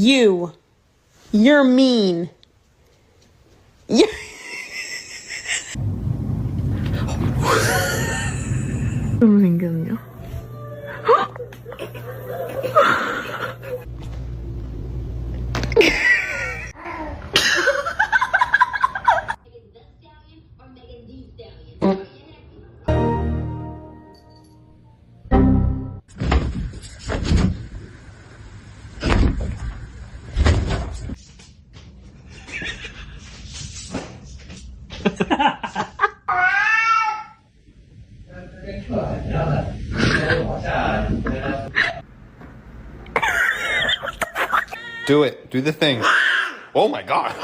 You're mean. You. 너무 생겼냐? Do it. Do the thing. Oh my god.